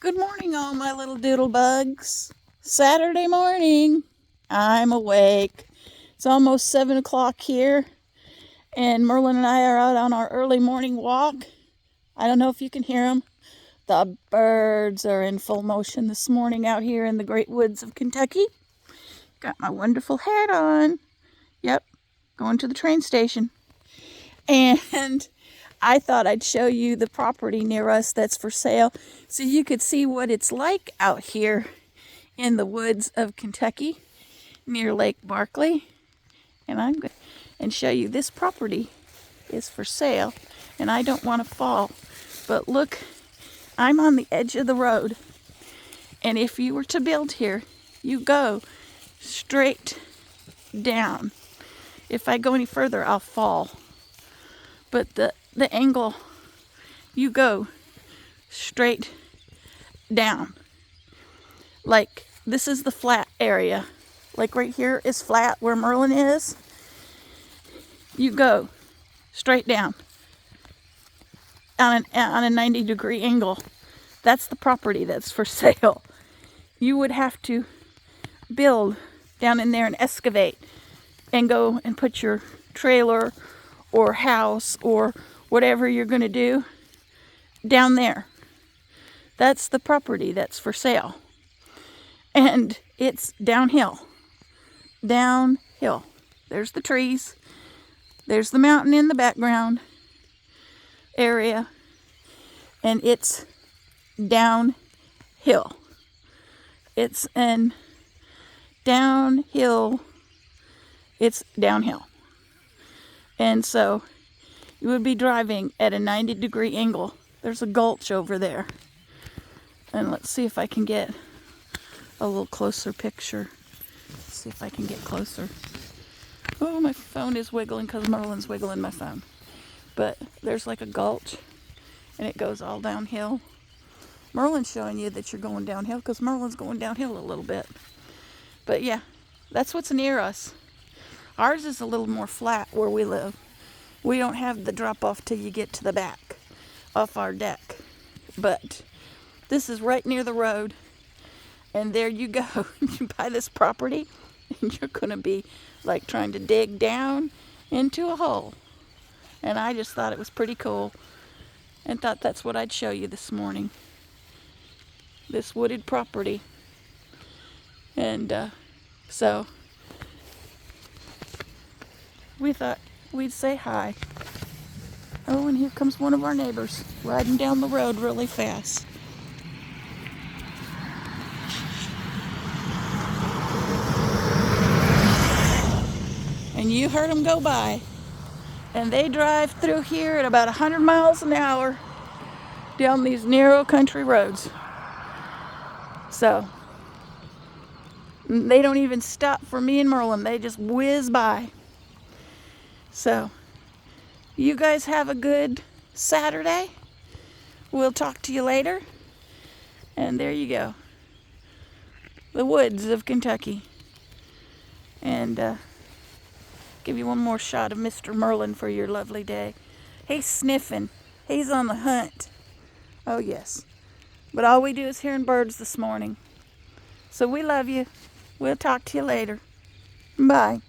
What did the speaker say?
Good morning, all my little doodle bugs. Saturday morning. I'm awake. It's almost 7 o'clock here, and Merlin and I are out on our early morning walk. I don't know if you can hear them. The birds are in full motion this morning out here in the great woods of Kentucky. Got my wonderful hat on. Yep, going to the train station. And I thought I'd show you the property near us that's for sale so you could see what it's like out here in the woods of Kentucky near Lake Barkley. And I'm going to show you this property is for sale, and I don't want to fall. But look, I'm on the edge of the road, and if you were to build here, you go straight down. If I go any further, I'll fall. But the angle, you go straight down. Like, this is the flat area. Like right here is flat where Merlin is. You go straight down on a 90-degree angle. That's the property that's for sale. You would have to build down in there and excavate and go and put your trailer or house or whatever you're going to do down there. That's the property that's for sale. And it's downhill. Downhill. There's the trees. There's the mountain in the background area. And it's downhill. It's an downhill. It's downhill. And so you would be driving at a 90-degree angle. There's a gulch over there. And let's see if I can get a little closer picture. Let's see if I can get closer. Oh, my phone is wiggling because Merlin's wiggling my phone. But there's like a gulch, and it goes all downhill. Merlin's showing you that you're going downhill because Merlin's going downhill a little bit. But yeah, that's what's near us. Ours is a little more flat where we live. We don't have the drop off till you get to the back off our deck. But this is right near the road. And there you go. You buy this property and you're going to be like trying to dig down into a hole. And I just thought it was pretty cool and thought that's what I'd show you this morning. This wooded property. And so we thought we'd say hi. Oh, and here comes one of our neighbors riding down the road really fast. And you heard them go by. And they drive through here at about 100 miles an hour down these narrow country roads. So they don't even stop for me and Merlin. They just whiz by. So you guys have a good Saturday. We'll talk to you later. And there you go. The woods of Kentucky. And give you one more shot of Mr. Merlin for your lovely day. He's sniffing. He's on the hunt. Oh, yes. But all we do is hearing birds this morning. So we love you. We'll talk to you later. Bye.